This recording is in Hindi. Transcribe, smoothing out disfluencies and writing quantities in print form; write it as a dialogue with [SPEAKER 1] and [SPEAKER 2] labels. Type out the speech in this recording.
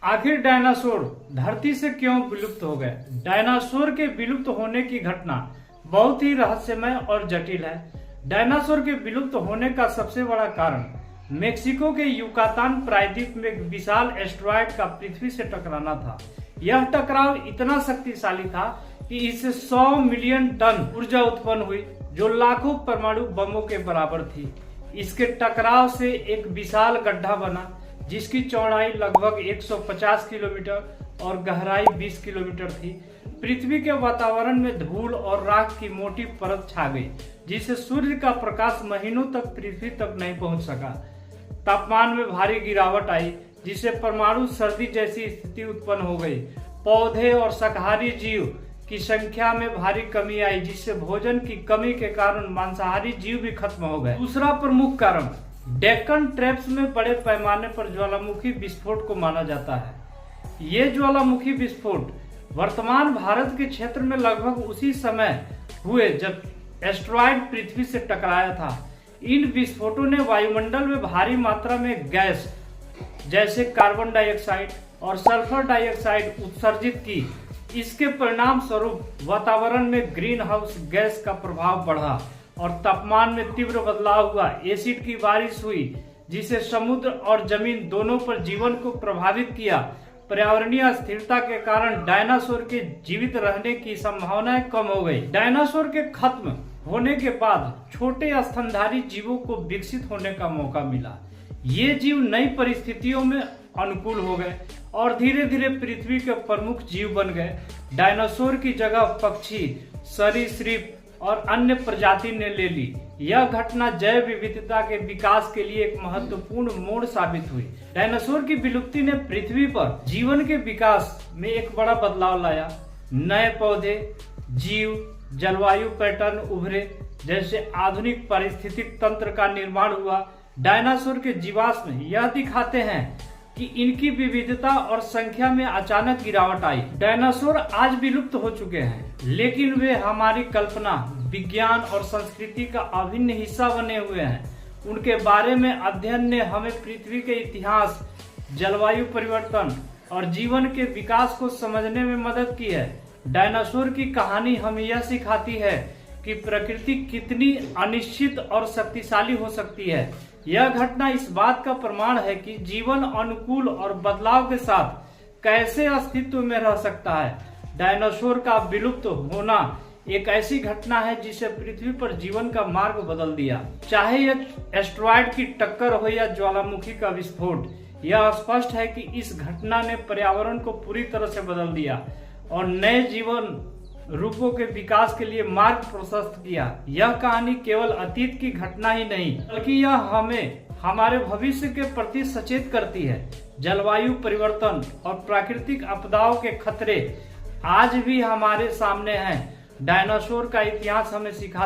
[SPEAKER 1] आखिर डायनासोर धरती से क्यों विलुप्त हो गए? डायनासोर के विलुप्त होने की घटना बहुत ही रहस्यमय और जटिल है। डायनासोर के विलुप्त होने का सबसे बड़ा कारण मेक्सिको के युकातान प्रायद्वीप में एक विशाल एस्टेरॉयड का पृथ्वी से टकराना था। यह टकराव इतना शक्तिशाली था कि इससे 100 मिलियन टन ऊर्जा उत्पन्न हुई, जो लाखों परमाणु बमों के बराबर थी। इसके टकराव से एक विशाल गड्ढा बना, जिसकी चौड़ाई लगभग 150 किलोमीटर और गहराई 20 किलोमीटर थी। पृथ्वी के वातावरण में धूल और राख की मोटी परत छा गई, जिससे सूर्य का प्रकाश महीनों तक पृथ्वी तक नहीं पहुंच सका। तापमान में भारी गिरावट आई, जिससे परमाणु सर्दी जैसी स्थिति उत्पन्न हो गई। पौधे और शाकाहारी जीव की संख्या में भारी कमी आई, जिससे भोजन की कमी के कारण मांसाहारी जीव भी खत्म हो गए। दूसरा प्रमुख कारण डेक्कन ट्रैप्स में बड़े पैमाने पर ज्वालामुखी विस्फोट को माना जाता है। ये ज्वालामुखी विस्फोट वर्तमान भारत के क्षेत्र में लगभग उसी समय हुए जब एस्टेरॉयड पृथ्वी से टकराया था। इन विस्फोटों ने वायुमंडल में भारी मात्रा में गैस जैसे कार्बन डाइऑक्साइड और सल्फर डाइऑक्साइड उत्सर्जित की। इसके परिणाम स्वरूप वातावरण में ग्रीन हाउस गैस का प्रभाव बढ़ा और तापमान में तीव्र बदलाव हुआ। एसिड की बारिश हुई, जिससे समुद्र और जमीन दोनों पर जीवन को प्रभावित किया। पर्यावरणीय अस्थिरता के कारण डायनासोर के जीवित रहने की संभावनाएं कम हो गई। डायनासोर के खत्म होने के बाद छोटे स्तनधारी जीवों को विकसित होने का मौका मिला। ये जीव नई परिस्थितियों में अनुकूल हो गए और धीरे धीरे पृथ्वी के प्रमुख जीव बन गए। डायनासोर की जगह पक्षी, सरीसृप और अन्य प्रजाति ने ले ली। यह घटना जैव विविधता के विकास के लिए एक महत्वपूर्ण मोड़ साबित हुई। डायनासोर की विलुप्ति ने पृथ्वी पर जीवन के विकास में एक बड़ा बदलाव लाया। नए पौधे, जीव, जलवायु पैटर्न उभरे, जैसे आधुनिक पारिस्थितिक तंत्र का निर्माण हुआ। डायनासोर के जीवाश्म यह दिखाते हैं कि इनकी विविधता और संख्या में अचानक गिरावट आई। डायनासोर आज विलुप्त हो चुके हैं, लेकिन वे हमारी कल्पना, विज्ञान और संस्कृति का अभिन्न हिस्सा बने हुए हैं। उनके बारे में अध्ययन ने हमें पृथ्वी के इतिहास, जलवायु परिवर्तन और जीवन के विकास को समझने में मदद की है। डायनासोर की कहानी हमें यह सिखाती है कि प्रकृति कितनी अनिश्चित और शक्तिशाली हो सकती है। यह घटना इस बात का प्रमाण है कि जीवन अनुकूल और बदलाव के साथ कैसे अस्तित्व में रह सकता है। डायनासोर का विलुप्त होना एक ऐसी घटना है जिसे पृथ्वी पर जीवन का मार्ग बदल दिया। चाहे यह एस्टेरॉयड की टक्कर हो या ज्वालामुखी का विस्फोट, यह स्पष्ट है कि इस घटना ने पर्यावरण को पूरी तरह से बदल दिया और नए जीवन रूपों के विकास के लिए मार्ग प्रशस्त किया। यह कहानी केवल अतीत की घटना ही नहीं, बल्कि यह हमें हमारे भविष्य के प्रति सचेत करती है। जलवायु परिवर्तन और प्राकृतिक आपदाओं के खतरे आज भी हमारे सामने हैं। डायनासोर का इतिहास हमें सिखाता